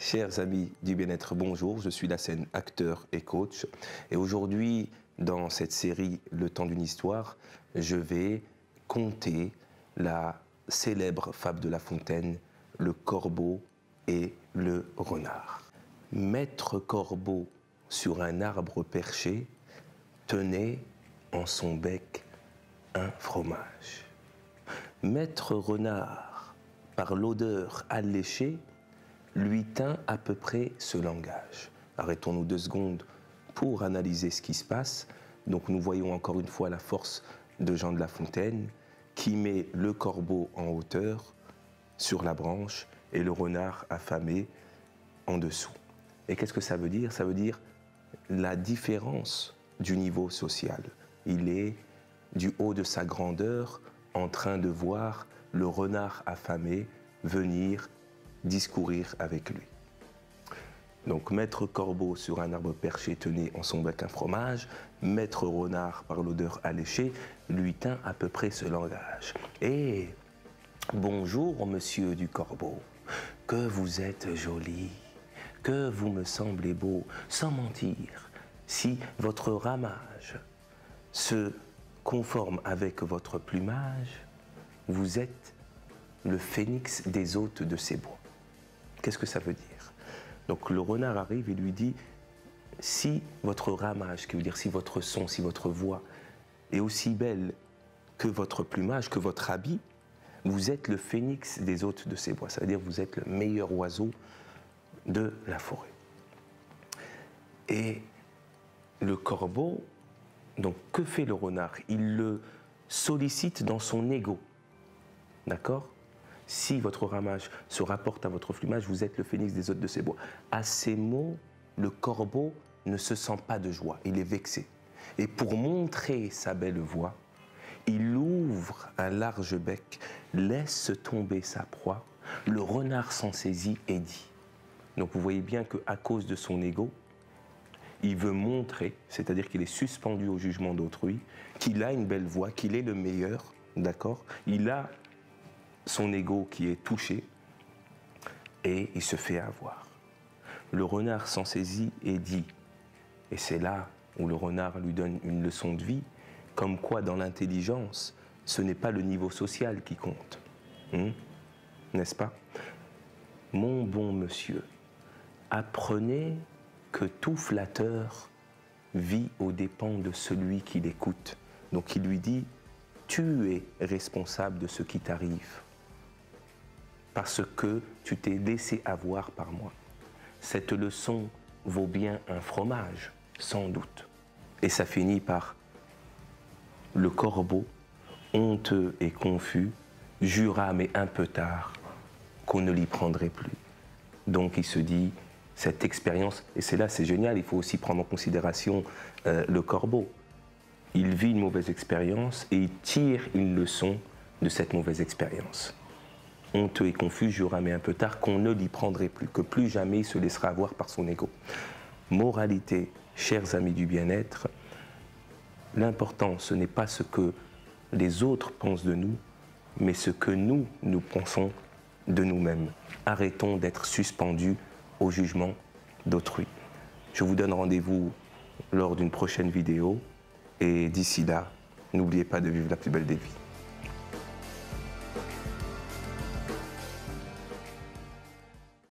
Chers amis du bien-être, bonjour, je suis Lassène, acteur et coach. Et aujourd'hui, dans cette série Le temps d'une histoire, je vais conter la célèbre fable de La Fontaine, le corbeau et le renard. Maître corbeau sur un arbre perché tenait en son bec un fromage. Maître renard, par l'odeur alléchée, lui tint à peu près ce langage. Arrêtons-nous 2 secondes pour analyser ce qui se passe. Donc nous voyons encore une fois la force de Jean de La Fontaine qui met le corbeau en hauteur sur la branche et le renard affamé en dessous. Et qu'est-ce que ça veut dire? Ça veut dire la différence du niveau social. Il est du haut de sa grandeur en train de voir le renard affamé venir discourir avec lui. Donc maître corbeau sur un arbre perché tenait en son bec un fromage, maître renard par l'odeur alléchée lui tint à peu près ce langage. Eh, bonjour monsieur du corbeau, que vous êtes joli, que vous me semblez beau, sans mentir, si votre ramage se conforme avec votre plumage, vous êtes le phénix des hôtes de ces bois. Qu'est-ce que ça veut dire? Donc le renard arrive et lui dit, si votre ramage, qui veut dire si votre son, si votre voix est aussi belle que votre plumage, que votre habit, vous êtes le phénix des hôtes de ces bois. Ça veut dire que vous êtes le meilleur oiseau de la forêt. Et le corbeau, donc que fait le renard? Il le sollicite dans son ego. D'accord? Si votre ramage se rapporte à votre plumage, vous êtes le phénix des hôtes de ces bois. À ces mots, le corbeau ne se sent pas de joie, il est vexé. Et pour montrer sa belle voix, il ouvre un large bec, laisse tomber sa proie, le renard s'en saisit et dit. Donc vous voyez bien qu'à cause de son ego, il veut montrer, c'est-à-dire qu'il est suspendu au jugement d'autrui, qu'il a une belle voix, qu'il est le meilleur, d'accord? Il a son ego qui est touché et il se fait avoir. Le renard s'en saisit et dit, et c'est là où le renard lui donne une leçon de vie, comme quoi dans l'intelligence, ce n'est pas le niveau social qui compte. N'est-ce pas? Mon bon monsieur, apprenez que tout flatteur vit aux dépens de celui qui l'écoute. Donc il lui dit, tu es responsable de ce qui t'arrive. Parce que tu t'es laissé avoir par moi. Cette leçon vaut bien un fromage, sans doute. Et ça finit par le corbeau, honteux et confus, jura, mais un peu tard, qu'on ne l'y prendrait plus. Donc il se dit, cette expérience, et c'est là, c'est génial, il faut aussi prendre en considération le corbeau. Il vit une mauvaise expérience et il tire une leçon de cette mauvaise expérience. Honteux et confus, jura mais un peu tard qu'on ne l'y prendrait plus, que plus jamais il se laissera avoir par son ego. Moralité, chers amis du bien-être, l'important ce n'est pas ce que les autres pensent de nous, mais ce que nous pensons de nous-mêmes. Arrêtons d'être suspendus au jugement d'autrui. Je vous donne rendez-vous lors d'une prochaine vidéo et d'ici là, n'oubliez pas de vivre la plus belle des vies.